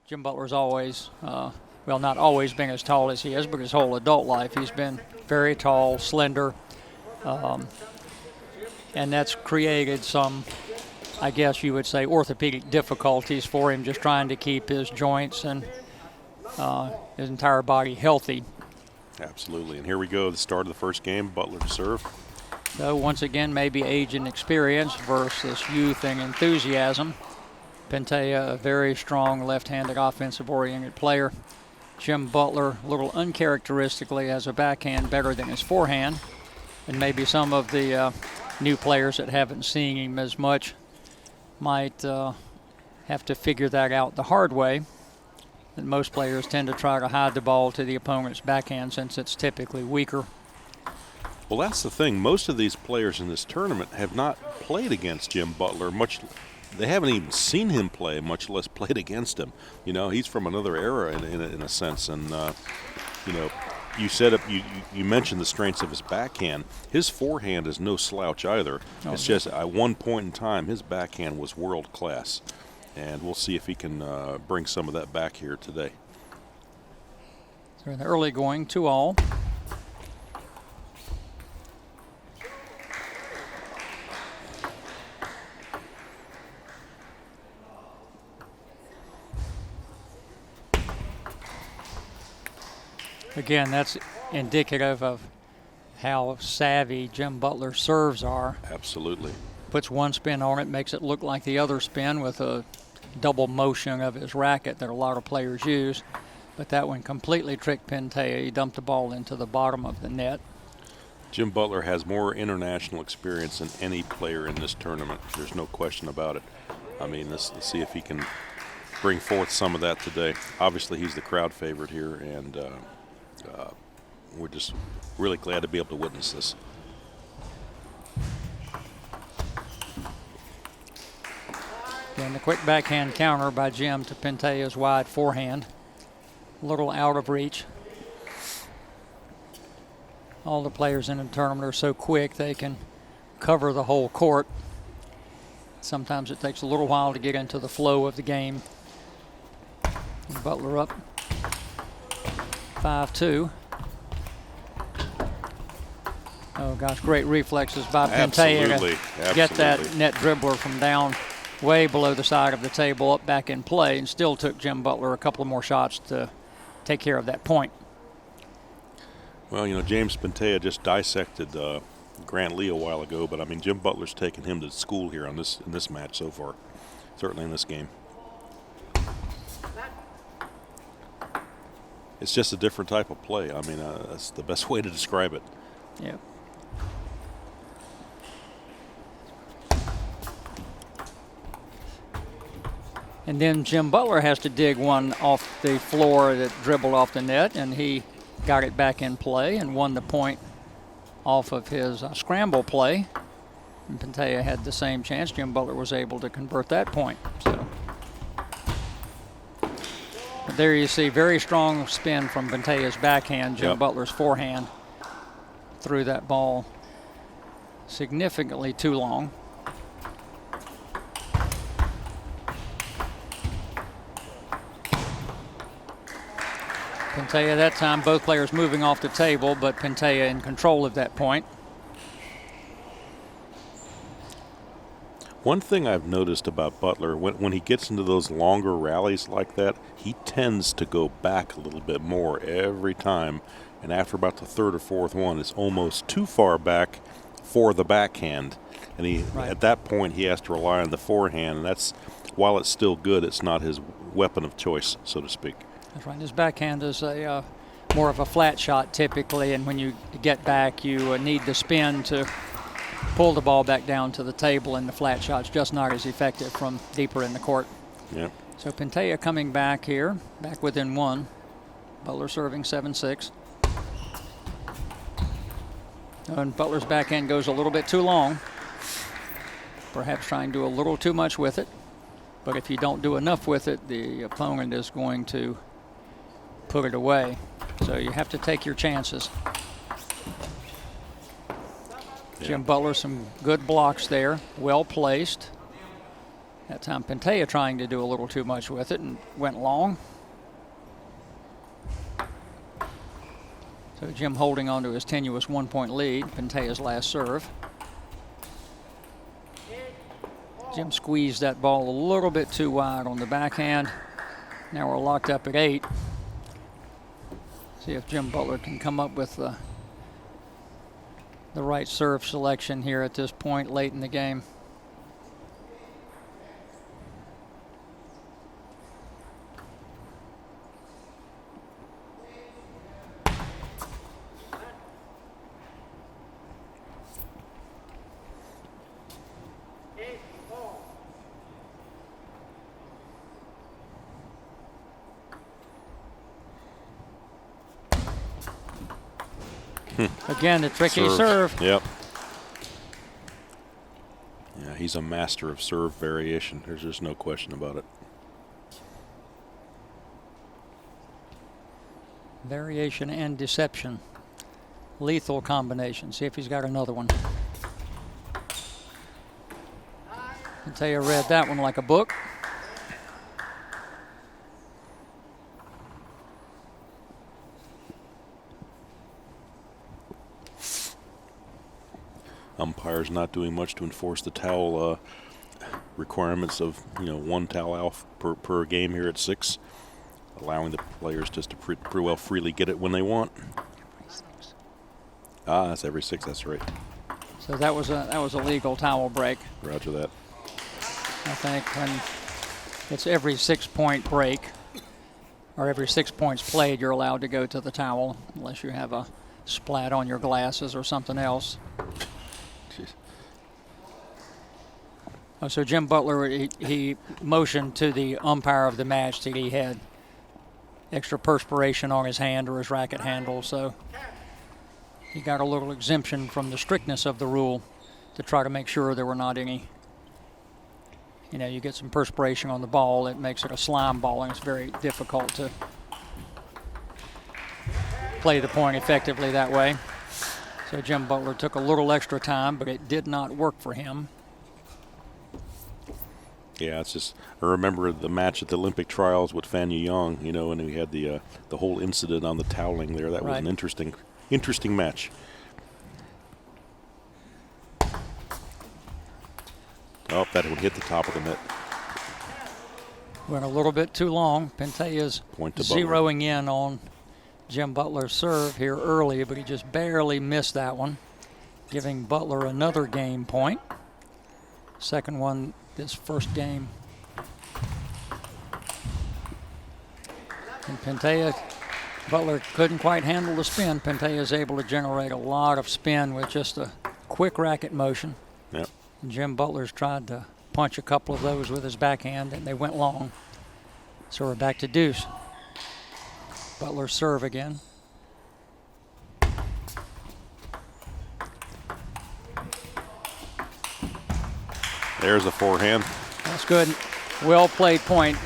Jim Butler's always, well, not always been as tall as he is, but his whole adult life he's been very tall, slender, and that's created some, I guess you would say, orthopedic difficulties for him, just trying to keep his joints and his entire body healthy. Absolutely. And here we go, the start of the first game. Butler to serve. So once again, maybe age and experience versus youth and enthusiasm. Pintea, a very strong left-handed offensive-oriented player. Jim Butler, a little uncharacteristically, has a backhand better than his forehand. And maybe some of the new players that haven't seen him as much might have to figure that out the hard way. And most players tend to try to hide the ball to the opponent's backhand since it's typically weaker. Well, that's the thing. Most of these players in this tournament have not played against Jim Butler much. They haven't even seen him play, much less played against him. You know, he's from another era in a sense. And, you know, you said it, you mentioned the strengths of his backhand. His forehand is no slouch either. It's just at one point in time, his backhand was world class. And we'll see if he can bring some of that back here today. So in the early going, 2-all. Again, that's indicative of how savvy Jim Butler's serves are. Absolutely. Puts one spin on it, makes it look like the other spin with a double motion of his racket that a lot of players use. But that one completely tricked Pintea. He dumped the ball into the bottom of the net. Jim Butler has more international experience than any player in this tournament. There's no question about it. I mean, let's see if he can bring forth some of that today. Obviously, he's the crowd favorite here, and we're just really glad to be able to witness this. And the quick backhand counter by Jim to Pintea's wide forehand. A little out of reach. All the players in the tournament are so quick they can cover the whole court. Sometimes it takes a little while to get into the flow of the game. Butler up 5-2. Oh gosh, great reflexes by Pintea to get that net dribbler from down way below the side of the table up back in play, and still took Jim Butler a couple of more shots to take care of that point. Well, you know, James Pintea just dissected Grant Lee a while ago, but I mean, Jim Butler's taken him to school here in this match so far, certainly in this game. It's just a different type of play. I mean, that's the best way to describe it. Yep. And then Jim Butler has to dig one off the floor that dribbled off the net, and he got it back in play and won the point off of his scramble play. And Pintea had the same chance. Jim Butler was able to convert that point. So but there you see very strong spin from Pintea's backhand. Jim Butler's forehand threw that ball significantly too long. Pintea that time, both players moving off the table, but Pintea in control of that point. One thing I've noticed about Butler, when he gets into those longer rallies like that, he tends to go back a little bit more every time. And after about the third or fourth one, it's almost too far back for the backhand. And at that point, he has to rely on the forehand. And that's, while it's still good, it's not his weapon of choice, so to speak. That's right. His backhand is a more of a flat shot typically, and when you get back, you need the spin to pull the ball back down to the table, and the flat shot's just not as effective from deeper in the court. Yeah. So Pintea coming back here, back within one. Butler serving 7-6. And Butler's backhand goes a little bit too long. Perhaps trying to do a little too much with it. But if you don't do enough with it, the opponent is going to put it away. So you have to take your chances. Jim Butler, some good blocks there, well placed. That time Pintea trying to do a little too much with it and went long. So Jim holding on to his tenuous 1-point lead. Pintea's last serve. Jim squeezed that ball a little bit too wide on the backhand. Now we're locked up at 8. See if Jim Butler can come up with the right serve selection here at this point late in the game. Again, the tricky serve. Yep. Yeah, he's a master of serve variation. There's just no question about it. Variation and deception. Lethal combination. See if he's got another one. Pintea read that one like a book. Umpires not doing much to enforce the towel requirements of, one towel out per game here at 6, allowing the players just to pretty well freely get it when they want. That's every 6. That's right. So that was a legal towel break. Roger that. I think when it's every 6-point break or every 6 points played, you're allowed to go to the towel unless you have a splat on your glasses or something else. Oh, so Jim Butler, he motioned to the umpire of the match that he had extra perspiration on his hand or his racket handle, so he got a little exemption from the strictness of the rule to try to make sure there were not any, you get some perspiration on the ball, it makes it a slime ball, and it's very difficult to play the point effectively that way. So Jim Butler took a little extra time, but it did not work for him. Yeah, it's just, I remember the match at the Olympic trials with Fan Young, and we had the whole incident on the toweling there. That was an interesting match. Oh, that would hit the top of the net. Went a little bit too long. Pintea's zeroing in on Jim Butler's serve here early, but he just barely missed that one, giving Butler another game point. Second one this first game. And Butler couldn't quite handle the spin. Pintea is able to generate a lot of spin with just a quick racket motion. Yep. And Jim Butler's tried to punch a couple of those with his backhand, and they went long. So we're back to deuce. Butler serve again. There's a forehand. That's good. Well played point.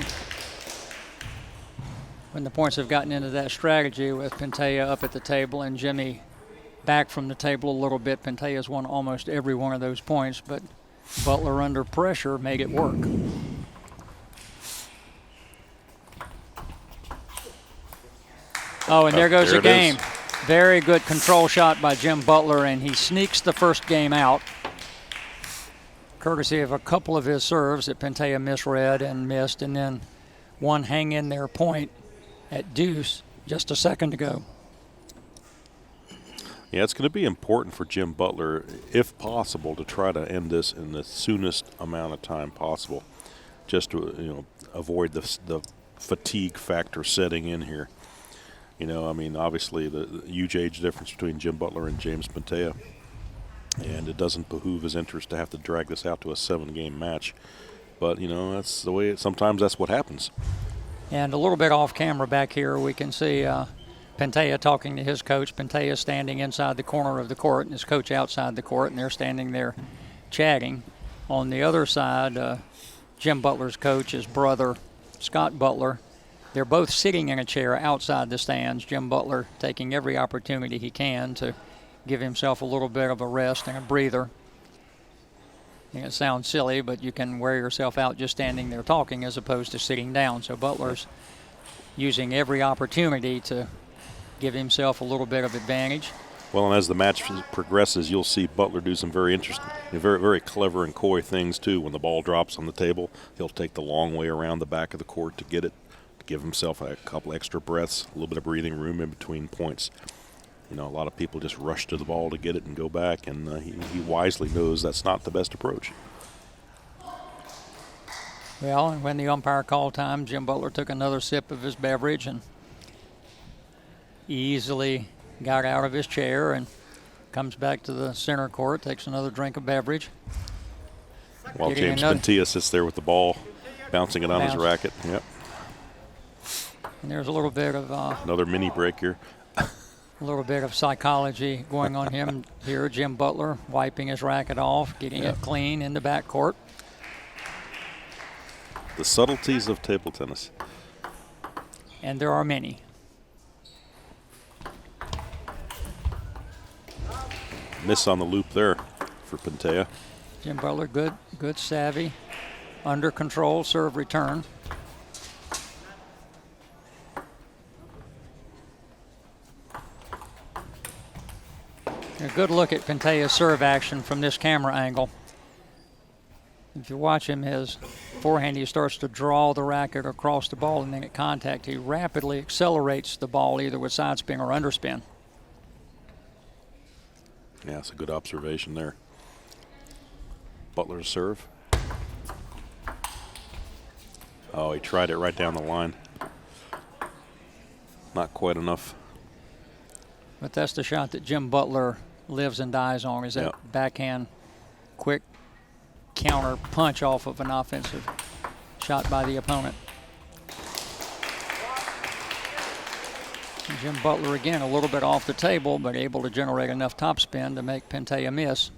When the points have gotten into that strategy with Pintea up at the table and Jimmy back from the table a little bit, Pintea's won almost every one of those points, but Butler under pressure made it work. Oh, and there goes the game. Very good control shot by Jim Butler, and he sneaks the first game out, courtesy of a couple of his serves that Pintea misread and missed, and then one hang-in-there point at deuce just a second ago. Yeah, it's going to be important for Jim Butler, if possible, to try to end this in the soonest amount of time possible, just to avoid the fatigue factor setting in here. Obviously the huge age difference between Jim Butler and James Pintea, and it doesn't behoove his interest to have to drag this out to a 7-game match. But, that's the way sometimes that's what happens. And a little bit off camera back here, we can see Pintea talking to his coach. Pintea standing inside the corner of the court and his coach outside the court, and they're standing there chatting. On the other side, Jim Butler's coach, his brother, Scott Butler, they're both sitting in a chair outside the stands. Jim Butler taking every opportunity he can to give himself a little bit of a rest and a breather. It sounds silly, but you can wear yourself out just standing there talking as opposed to sitting down. So Butler's using every opportunity to give himself a little bit of advantage. Well, and as the match progresses, you'll see Butler do some very interesting, very, very clever and coy things, too. When the ball drops on the table, he'll take the long way around the back of the court to get it, to give himself a couple extra breaths, a little bit of breathing room in between points. You know, a lot of people just rush to the ball to get it and go back, and he wisely knows that's not the best approach. Well, and when the umpire called time, Jim Butler took another sip of his beverage and easily got out of his chair and comes back to the center court, takes another drink of beverage. While James Pintea sits there with the ball, bouncing it on his racket. Yep. And there's a little bit of another mini break here. A little bit of psychology going on him here. Jim Butler wiping his racket off, getting it clean in the backcourt. The subtleties of table tennis. And there are many. Miss on the loop there for Pintea. Jim Butler, good savvy, under control serve return. A good look at Pintea's serve action from this camera angle. If you watch him, his forehand, he starts to draw the racket across the ball, and then at contact, he rapidly accelerates the ball either with side spin or underspin. Yeah, it's a good observation there. Butler's serve. Oh, he tried it right down the line. Not quite enough. But that's the shot that Jim Butler lives and dies on, is that backhand quick counter punch off of an offensive shot by the opponent. And Jim Butler again a little bit off the table, but able to generate enough topspin to make Pintea miss.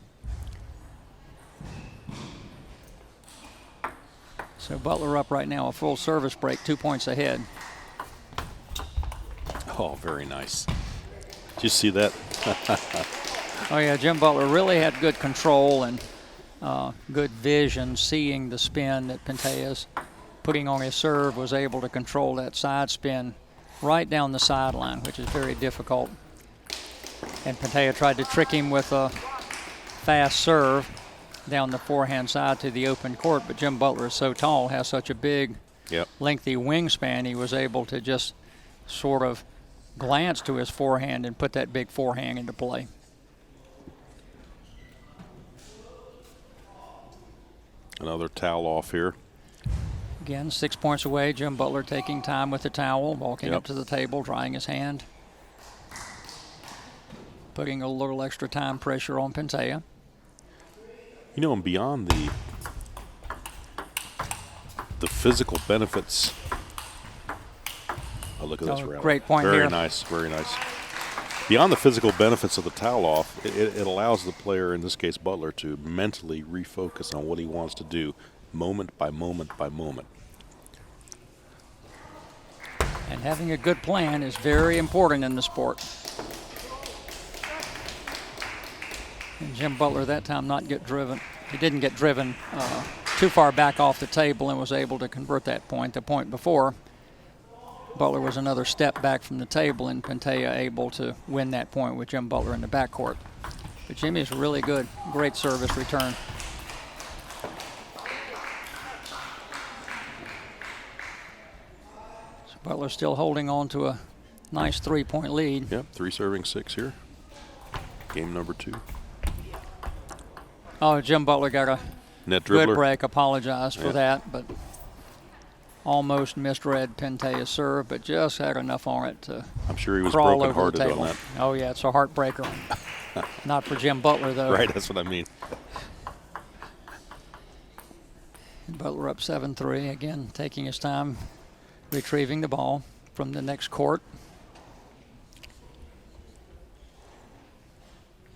So Butler up right now, a full service break, 2 points ahead. Oh, very nice. Did you see that? Oh yeah, Jim Butler really had good control and good vision, seeing the spin that Pintea's putting on his serve, was able to control that side spin right down the sideline, which is very difficult. And Pintea tried to trick him with a fast serve down the forehand side to the open court, but Jim Butler is so tall, has such a big, lengthy wingspan, he was able to just sort of glance to his forehand and put that big forehand into play. Another towel off here. Again, 6 points away. Jim Butler taking time with the towel, walking up to the table, drying his hand, putting a little extra time pressure on Pintea. You know, and beyond the physical benefits. Oh, look at this rally. Great point here. Very nice, very nice. Beyond the physical benefits of the towel off, it allows the player, in this case Butler, to mentally refocus on what he wants to do moment by moment by moment. And having a good plan is very important in the sport. And Jim Butler that time not get driven. He didn't get driven too far back off the table and was able to convert that point. The point before, Butler was another step back from the table, and Pintea able to win that point with Jim Butler in the backcourt. But Jimmy's really good, great service return. So Butler still holding on to a nice 3-point lead. Yep, 3 serving 6 here. Game number 2. Oh, Jim Butler got a net dribbler. Good break. Apologize for that, but almost misread Pintea's serve, but just had enough on it to I'm sure he was crawl broken over the hearted table. on that. Oh yeah, it's a heartbreaker. Not for Jim Butler though. Right, that's what I mean. Butler up 7-3, again taking his time retrieving the ball from the next court.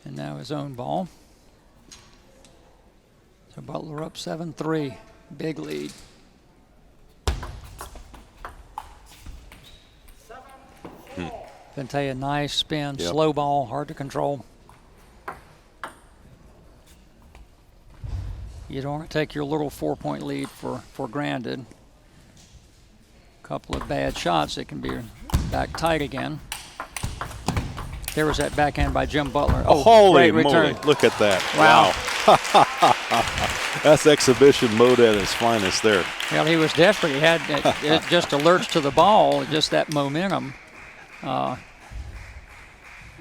And now his own ball. So Butler up 7-3, big lead. Pintea, nice spin, slow ball, hard to control. You don't want to take your little 4-point lead for granted. Couple of bad shots, it can be back tight again. There was that backhand by Jim Butler. Oh, holy great return. moly. Look at that. Wow. That's exhibition mode at its finest there. Well, he was desperate. He had it just alerts to the ball, just that momentum.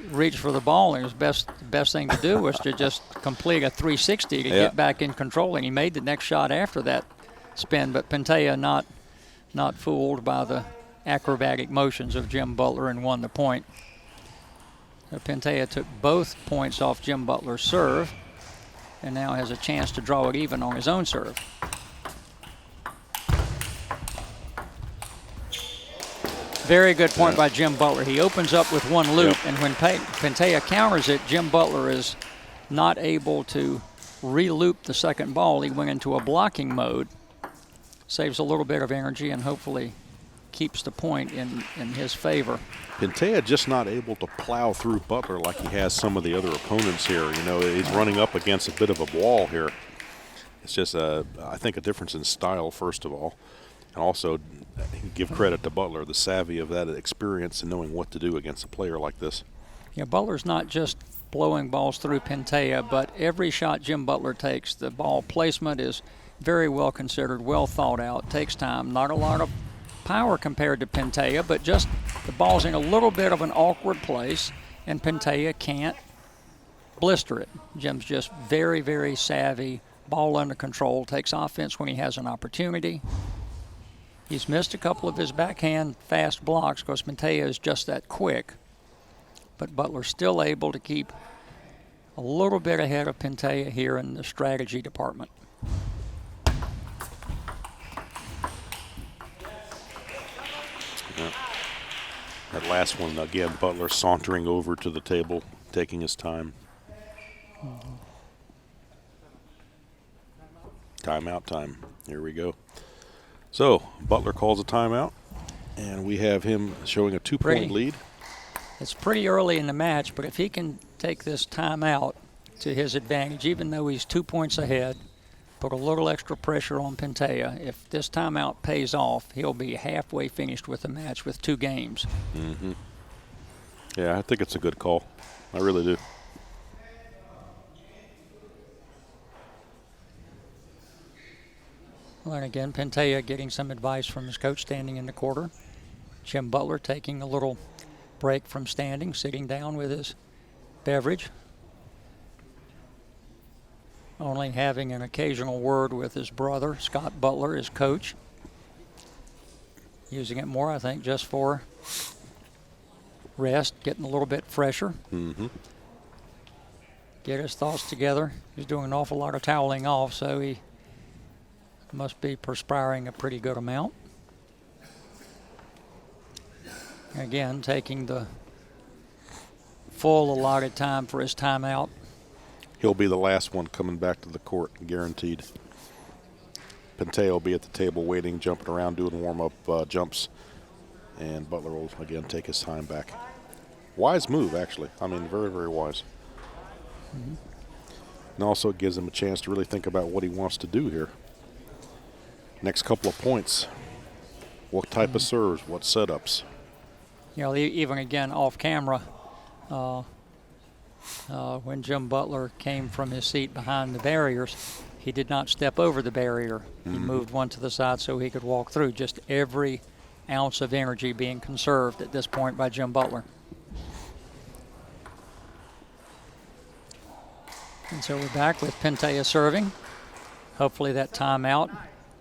Reach for the ball, and the best thing to do was to just complete a 360 to get back in control, and he made the next shot after that spin. But Pintea not fooled by the acrobatic motions of Jim Butler and won the point. So Pintea took both points off Jim Butler's serve and now has a chance to draw it even on his own serve. Very good point by Jim Butler. He opens up with one loop, and when Pintea counters it, Jim Butler is not able to re-loop the second ball. He went into a blocking mode, saves a little bit of energy, and hopefully keeps the point in his favor. Pintea just not able to plow through Butler like he has some of the other opponents here. You know, he's running up against a bit of a wall here. It's just, I think, a difference in style, first of all. And also, give credit to Butler, the savvy of that experience and knowing what to do against a player like this. Yeah, Butler's not just blowing balls through Pintea, but every shot Jim Butler takes, the ball placement is very well considered, well thought out, takes time, not a lot of power compared to Pintea, but just the ball's in a little bit of an awkward place, and Pintea can't blister it. Jim's just very, very savvy, ball under control, takes offense when he has an opportunity. He's missed a couple of his backhand fast blocks because Pintea is just that quick, but Butler's still able to keep a little bit ahead of Pintea here in the strategy department. Yeah. That last one, again, Butler sauntering over to the table, taking his time. Timeout time. Here we go. So, Butler calls a timeout, and we have him showing a 2-point lead. It's pretty early in the match, but if he can take this timeout to his advantage, even though he's 2 points ahead, put a little extra pressure on Pintea. If this timeout pays off, he'll be halfway finished with the match with 2 games. Mm-hmm. Yeah, I think it's a good call. I really do. Well, and again, Pintea getting some advice from his coach standing in the quarter. Jim Butler taking a little break from standing, sitting down with his beverage. Only having an occasional word with his brother, Scott Butler, his coach. Using it more, I think, just for rest, getting a little bit fresher. Mm-hmm. Get his thoughts together. He's doing an awful lot of toweling off, so he must be perspiring a pretty good amount. Again, taking the full allotted time for his timeout. He'll be the last one coming back to the court, guaranteed. Pintea will be at the table waiting, jumping around, doing warm-up jumps. And Butler will, again, take his time back. Wise move, actually. I mean, very, very wise. Mm-hmm. And also it gives him a chance to really think about what he wants to do here. Next couple of points. What type of serves? What setups? You know, even again off camera, when Jim Butler came from his seat behind the barriers, he did not step over the barrier. Mm-hmm. He moved one to the side so he could walk through. Just every ounce of energy being conserved at this point by Jim Butler. And so we're back with Pintea serving. Hopefully that timeout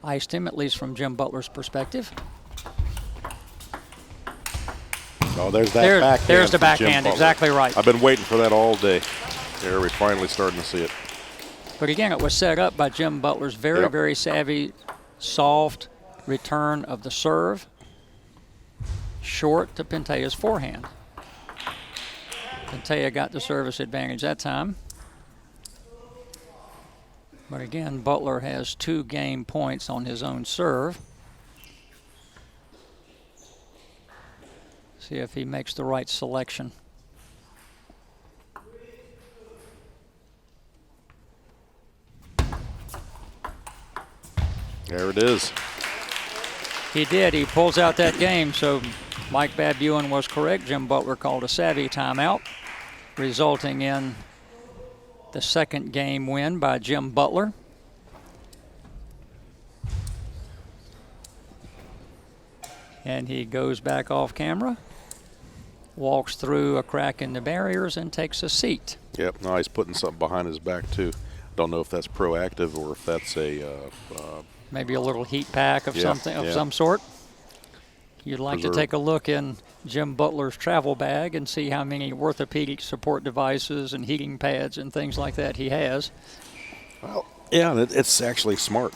iced him, at least from Jim Butler's perspective. Oh, there's that backhand. There's the backhand, exactly right. I've been waiting for that all day. There, we're finally starting to see it. But again, it was set up by Jim Butler's very, very savvy, soft return of the serve, short to Pintea's forehand. Pintea got the service advantage that time. But again, Butler has 2 game points on his own serve. See if he makes the right selection. There it is. He did. He pulls out that game. So Mike Babuin was correct. Jim Butler called a savvy timeout, resulting in the second game win by Jim Butler. And he goes back off camera, walks through a crack in the barriers, and takes a seat. Yep, now he's putting something behind his back, too. Don't know if that's proactive or if that's a... maybe a little heat pack of something of some sort. You'd like to take a look in Jim Butler's travel bag and see how many orthopedic support devices and heating pads and things like that he has. Well, yeah, it's actually smart.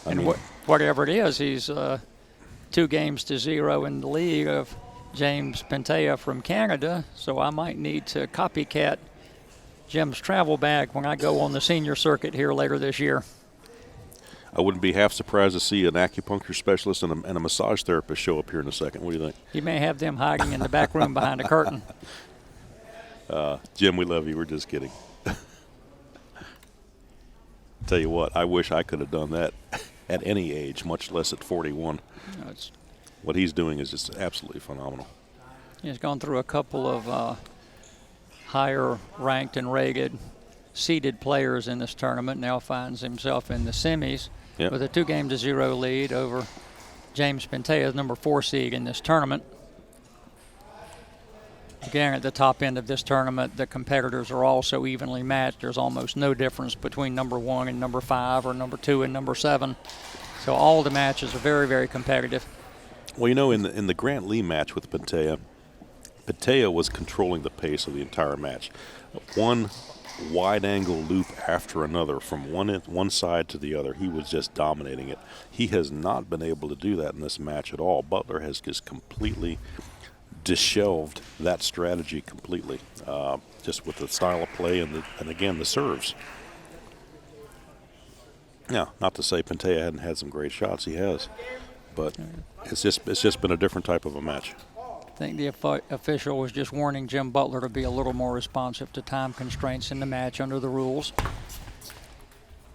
I mean, whatever it is, he's 2-0 in the league of James Pintea from Canada, so I might need to copycat Jim's travel bag when I go on the senior circuit here later this year. I wouldn't be half surprised to see an acupuncture specialist and a massage therapist show up here in a second. What do you think? He may have them hiding in the back room behind a curtain. Jim, we love you. We're just kidding. Tell you what, I wish I could have done that at any age, much less at 41. What he's doing is just absolutely phenomenal. He's gone through a couple of higher ranked and rated seeded players in this tournament. Now finds himself in the semis with a 2-0 lead over James Pintea, number 4 seed in this tournament. Again, at the top end of this tournament, the competitors are all so evenly matched. There's almost no difference between number 1 and number 5 or number 2 and number 7. So all the matches are very, very competitive. Well, you know, in the Grant Lee match with Pintea was controlling the pace of the entire match. One wide-angle loop after another from one side to the other. He was just dominating it. He has not been able to do that in this match at all. Butler has just completely dishelved that strategy completely, just with the style of play and again the serves. Now, not to say Pintea hadn't had some great shots. He has, but it's just been a different type of a match. I think the official was just warning Jim Butler to be a little more responsive to time constraints in the match under the rules.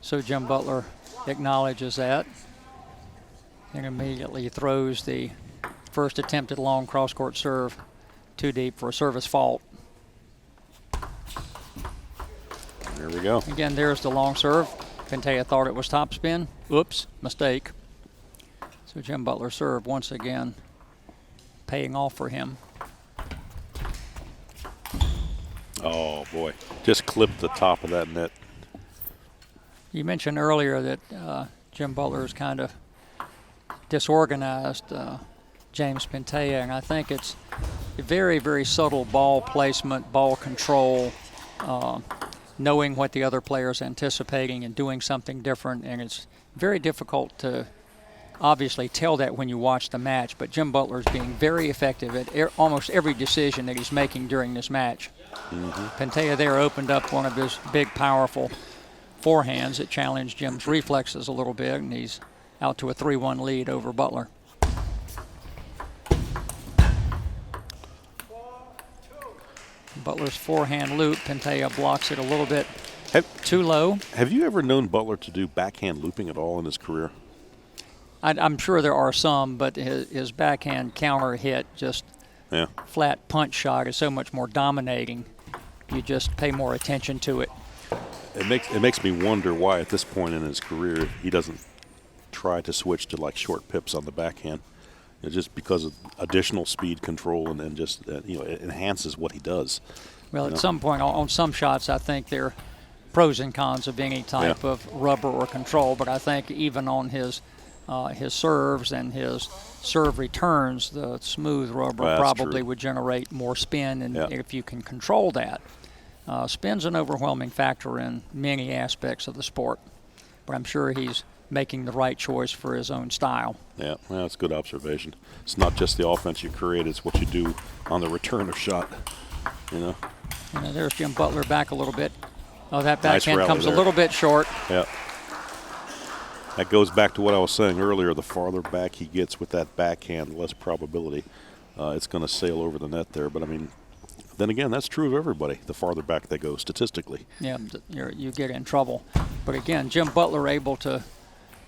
So Jim Butler acknowledges that and immediately throws the first attempted long cross-court serve too deep for a service fault. There we go. Again, there's the long serve. Pintea thought it was topspin. Oops, mistake. So Jim Butler serve once again paying off for him. Oh, boy. Just clipped the top of that net. You mentioned earlier that Jim Butler is kind of disorganized, James Pintea, and I think it's a very, very subtle ball placement, ball control, knowing what the other player is anticipating and doing something different, and it's very difficult to obviously tell that when you watch the match, but Jim Butler is being very effective at almost every decision that he's making during this match. Pintea there opened up one of his big, powerful forehands that challenged Jim's reflexes a little bit, and he's out to a 3-1 lead over Butler. Butler's forehand loop, Pintea blocks it a little bit too low. Have you ever known Butler to do backhand looping at all in his career? I'm sure there are some, but his backhand counter hit, just flat punch shot, is so much more dominating. You just pay more attention to it. It makes me wonder why at this point in his career he doesn't try to switch to like short pips on the backhand. It's just because of additional speed control and just it enhances what he does. Well, at some point on some shots, I think there are pros and cons of any type of rubber or control, but I think even on his serves and his serve returns, the smooth rubber probably would generate more spin, and if you can control that. Spin's an overwhelming factor in many aspects of the sport, but I'm sure he's making the right choice for his own style. Yeah, well, that's a good observation. It's not just the offense you create, it's what you do on the return of shot, There's Jim Butler back a little bit. Oh, that backhand nice comes there. A little bit short. Yeah. That goes back to what I was saying earlier. The farther back he gets with that backhand, the less probability it's going to sail over the net there. But, I mean, then again, that's true of everybody, the farther back they go statistically. Yeah, you get in trouble. But, again, Jim Butler able to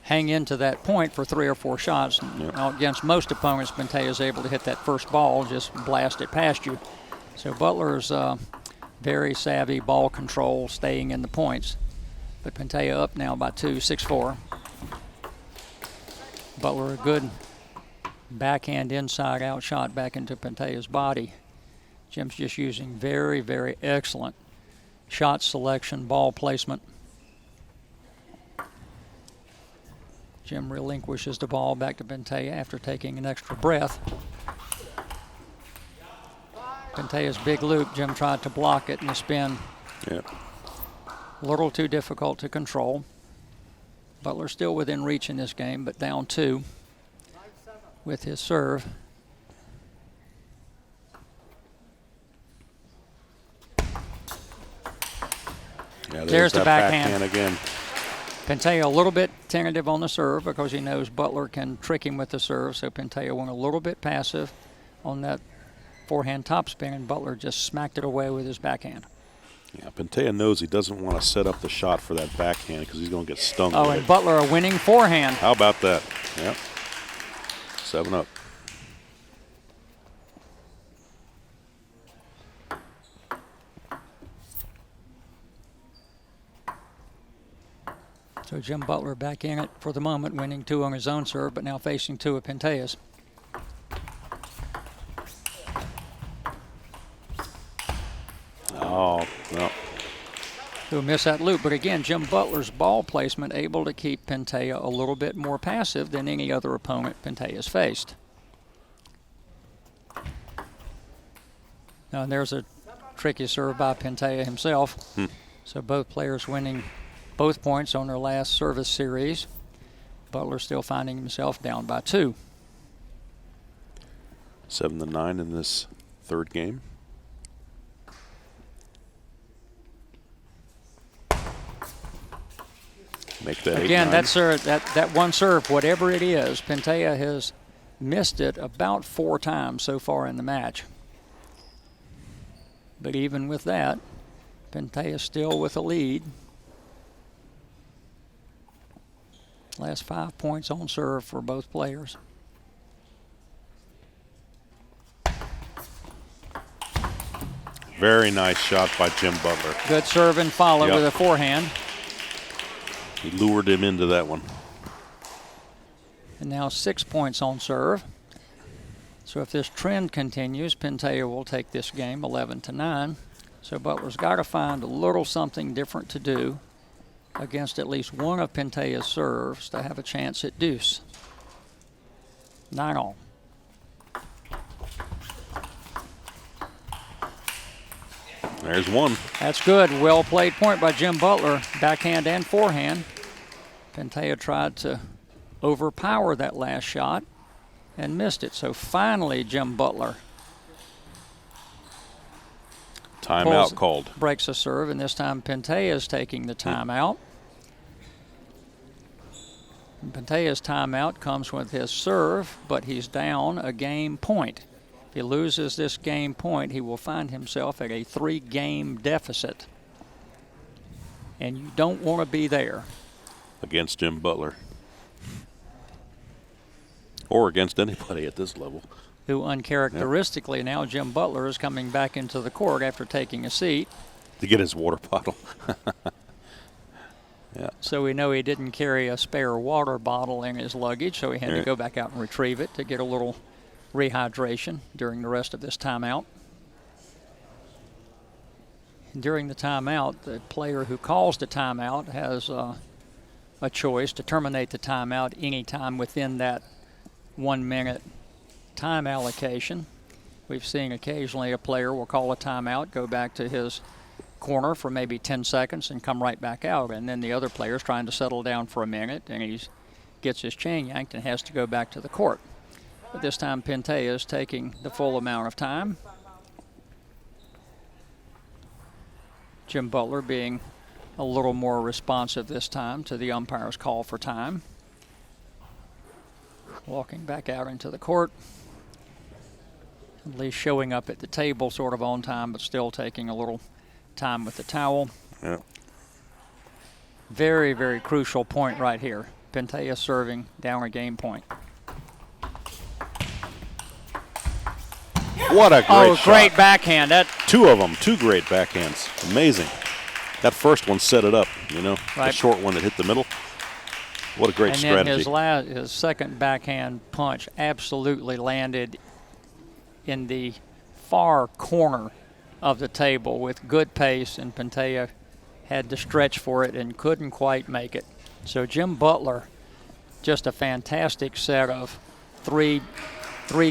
hang into that point for 3 or 4 shots. Now, against most opponents, Pintea is able to hit that first ball, just blast it past you. So Butler's very savvy ball control, staying in the points. But Pintea up now by 2, 6-4. Butler a good backhand inside out shot back into Pintea's body. Jim's just using very, very excellent shot selection, ball placement. Jim relinquishes the ball back to Pintea after taking an extra breath. Pintea's big loop, Jim tried to block it in the spin. Yeah. A little too difficult to control. Butler still within reach in this game, but down 2 with his serve. Yeah, there's the backhand again. Pintea a little bit tentative on the serve because he knows Butler can trick him with the serve, so Pintea went a little bit passive on that forehand topspin, and Butler just smacked it away with his backhand. Yeah, Pintea knows he doesn't want to set up the shot for that backhand because he's going to get stung Oh, with and it. Butler a winning forehand. How about that? Yeah. 7 up. So Jim Butler back in it for the moment, winning 2 on his own serve, but now facing 2 of Pintea's. Oh, no. Who missed that loop, but again, Jim Butler's ball placement able to keep Pintea a little bit more passive than any other opponent Pintea's faced. Now, and there's a tricky serve by Pintea himself. So both players winning both points on their last service series. Butler still finding himself down by 2. 7-9 in this third game. Make that again, 8-9. that serve, that one serve, whatever it is, Pintea has missed it about 4 times so far in the match. But even with that, Pintea still with a lead. Last 5 points on serve for both players. Very nice shot by Jim Butler. Good serve and follow Yep. with a forehand. He lured him into that one. And now 6 points on serve. So if this trend continues, Pintea will take this game 11-9. So Butler's got to find a little something different to do against at least one of Pintea's serves to have a chance at deuce. 9 all. There's one. That's good. Well played point by Jim Butler, backhand and forehand. Pintea tried to overpower that last shot and missed it. So finally, Jim Butler Timeout called. breaks a serve, and this time Pintea is taking the timeout. Pintea's timeout comes with his serve, but he's down a game point. If he loses this game point, he will find himself at a 3-game deficit. And you don't want to be there. Against Jim Butler. Or against anybody at this level. Who uncharacteristically now Jim Butler is coming back into the court after taking a seat. To get his water bottle. Yeah. So we know he didn't carry a spare water bottle in his luggage, so he had to go back out and retrieve it to get a little rehydration during the rest of this timeout. During the timeout, the player who calls the timeout has a choice to terminate the timeout any time within that 1-minute time allocation. We've seen occasionally a player will call a timeout, go back to his corner for maybe 10 seconds and come right back out, and then the other player's trying to settle down for a minute and he gets his chain yanked and has to go back to the court. But this time Pintea is taking the full amount of time. Jim Butler being a little more responsive this time to the umpire's call for time. Walking back out into the court. At least showing up at the table sort of on time, but still taking a little time with the towel. Yeah. Very, very crucial point right here. Pintea serving down a game point. What a great shot. Great backhand. That 2 of them, 2 great backhands. Amazing. That first one set it up, you know, Right. the short one that hit the middle. What a great and strategy. then his second backhand punch absolutely landed in the far corner of the table with good pace, and Pintea had to stretch for it and couldn't quite make it. So Jim Butler, just a fantastic set of three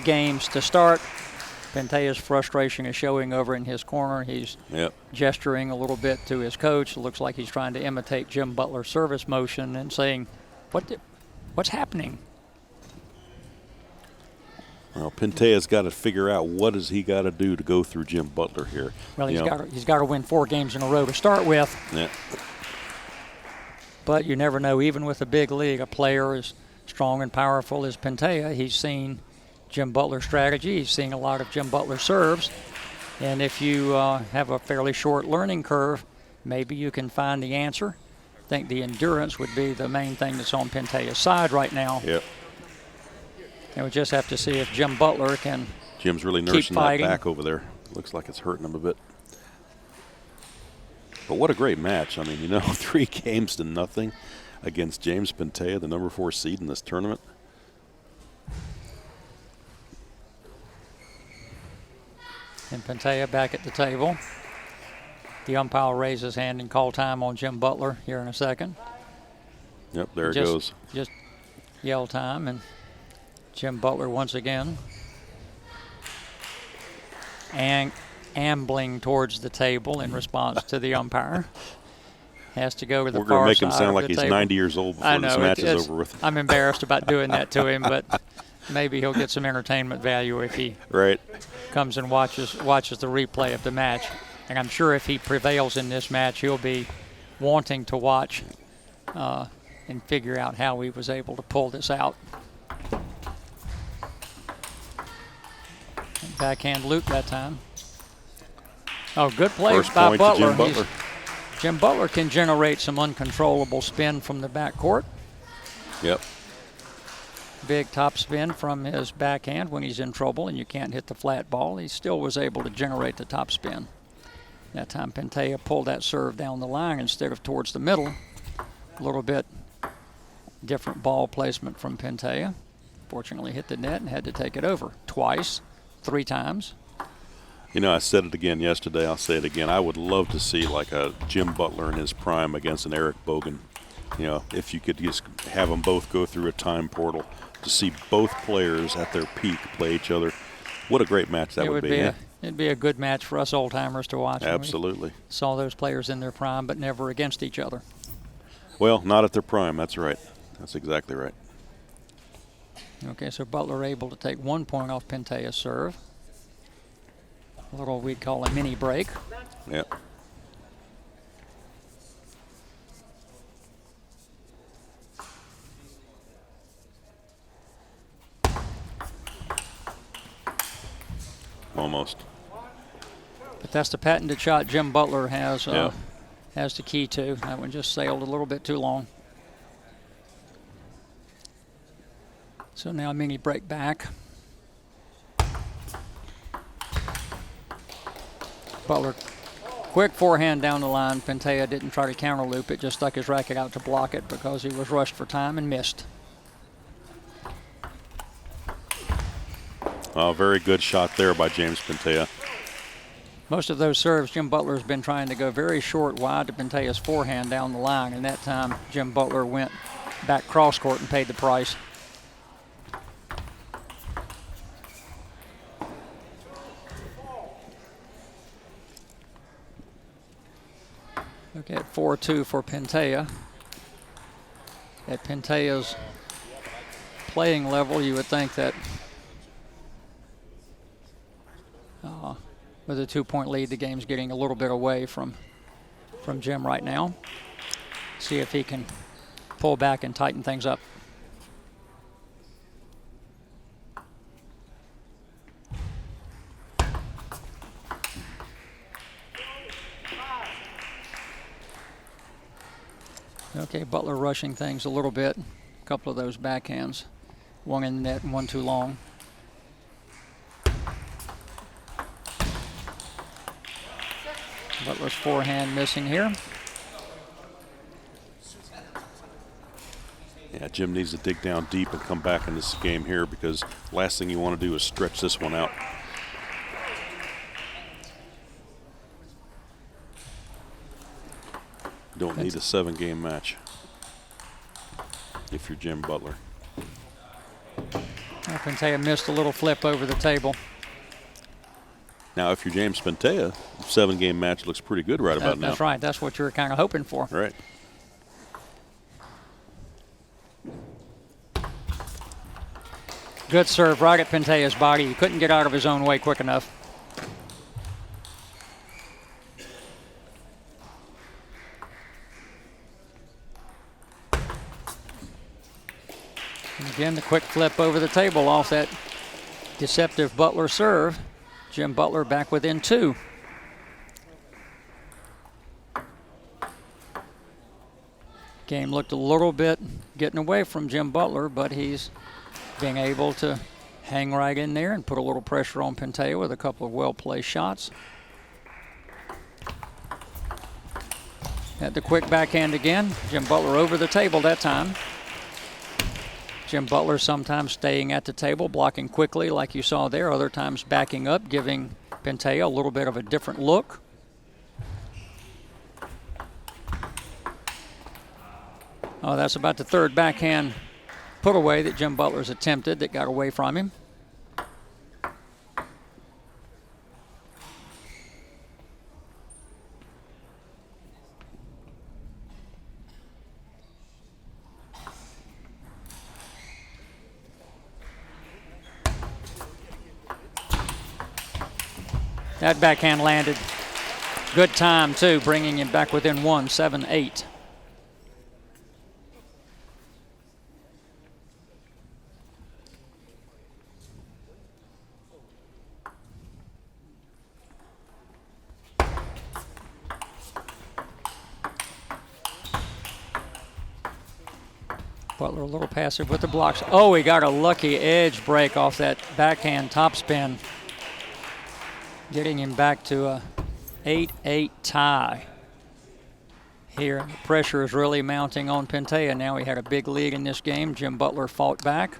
games to start. Pintea's frustration is showing over in his corner. He's gesturing a little bit to his coach. It looks like he's trying to imitate Jim Butler's service motion and saying, what's happening? Well, Pintea's got to figure out what does he got to do to go through Jim Butler here. Well, he's got to win 4 games in a row to start with. Yeah. But you never know. Even with a big league, a player as strong and powerful as Pintea, he's seen Jim Butler's strategy. He's seen a lot of Jim Butler serves. And if you have a fairly short learning curve, maybe you can find the answer. I think the endurance would be the main thing that's on Pintea's side right now. Yep. And we just have to see if Jim Butler can Jim's really keep nursing that fighting. back over there. Looks like it's hurting him a bit. But what a great match. I mean, you know, 3 games to nothing against James Pintea, the number 4 seed in this tournament. And Pintea back at the table. The umpire will raise his hand and call time on Jim Butler here in a second. Yep, there it goes. Just yell time, and Jim Butler once again ambling towards the table in response to the umpire. Has to go to the far side. We're going to make him sound of like the he's table. 90 years old before this match is over with. I'm embarrassed about doing that to him, but maybe he'll get some entertainment value if he comes and watches the replay of the match. And I'm sure if he prevails in this match, he'll be wanting to watch and figure out how he was able to pull this out. Backhand loop that time. Oh, good play First by point Butler. to Jim Butler. Jim Butler can generate some uncontrollable spin from the backcourt. Yep. Big top spin from his backhand when he's in trouble and you can't hit the flat ball. He still was able to generate the top spin. That time Pintea pulled that serve down the line instead of towards the middle. A little bit different ball placement from Pintea. Fortunately hit the net and had to take it over twice, 3 times. You know, I said it again yesterday. I'll say it again. I would love to see like a Jim Butler in his prime against an Eric Bogan. You know, if you could just have them both go through a time portal to see both players at their peak play each other. What a great match that would be. It'd be a good match for us old timers to watch. Absolutely. We saw those players in their prime, but never against each other. Well, not at their prime. That's right. That's exactly right. Okay, so Butler able to take 1 point off Pintea's serve. A little we'd call a mini break. Yep. Almost. But that's the patented shot Jim Butler has the key to. That one just sailed a little bit too long. So now a mini break back. Butler, quick forehand down the line. Pintea didn't try to counter loop it, just stuck his racket out to block it because he was rushed for time and missed. Very good shot there by James Pintea. Most of those serves, Jim Butler's been trying to go very short wide to Pintea's forehand down the line, and that time Jim Butler went back cross court and paid the price. Okay, at 4-2 for Pintea. At Pintea's playing level, you would think that with a 2-point lead, the game's getting a little bit away from Jim right now. See if he can pull back and tighten things up. Okay, Butler rushing things a little bit. A couple of those backhands. One in the net and one too long. Butler's forehand missing here. Yeah, Jim needs to dig down deep and come back in this game here, because last thing you want to do is stretch this one out. Don't need a 7-game match if you're Jim Butler. Pintea missed a little flip over the table. Now, if you're James Pintea, 7-game match looks pretty good right about now. That's right. That's what you're kind of hoping for. Right. Good serve right at Pintea's body. He couldn't get out of his own way quick enough. And again, the quick flip over the table off that deceptive Butler serve. Jim Butler back within 2. Game looked a little bit getting away from Jim Butler, but he's being able to hang right in there and put a little pressure on Pintea with a couple of well-placed shots. At the quick backhand again. Jim Butler over the table that time. Jim Butler sometimes staying at the table, blocking quickly like you saw there, other times backing up, giving Pintea a little bit of a different look. Oh, that's about the third backhand put away that Jim Butler's attempted that got away from him. That backhand landed. Good time, too, bringing him back within 1, 7-8. Butler a little passive with the blocks. Oh, he got a lucky edge break off that backhand topspin, getting him back to a 8-8 tie here. The pressure is really mounting on Pintea. Now he had a big lead in this game. Jim Butler fought back.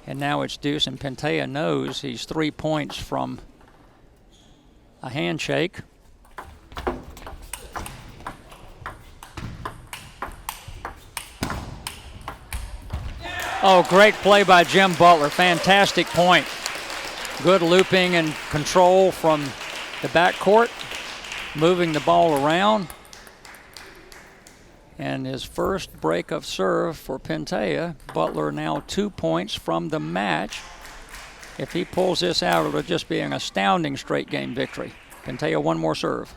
And now it's deuce, and Pintea knows he's 3 points from a handshake. Oh, great play by Jim Butler. Fantastic point. Good looping and control from the backcourt, moving the ball around. And his first break of serve for Pintea. Butler now 2 points from the match. If he pulls this out, it'll just be an astounding straight game victory. Pintea one more serve.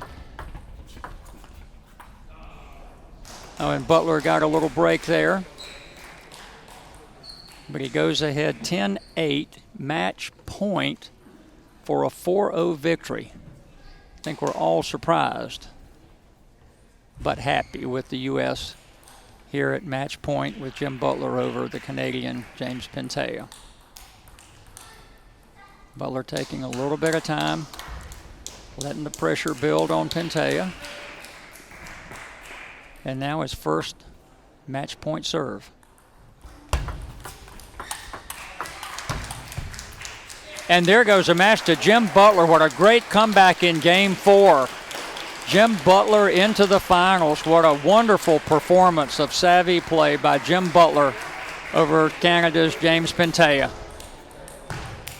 Oh, and Butler got a little break there. But he goes ahead 10-8, match point for a 4-0 victory. I think we're all surprised, but happy with the U.S. here at match point with Jim Butler over the Canadian James Pintea. Butler taking a little bit of time, letting the pressure build on Pintea. And now his first match point serve. And there goes a match to Jim Butler. What a great comeback in Game 4. Jim Butler into the finals. What a wonderful performance of savvy play by Jim Butler over Canada's James Pintea.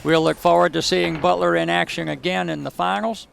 We'll look forward to seeing Butler in action again in the finals.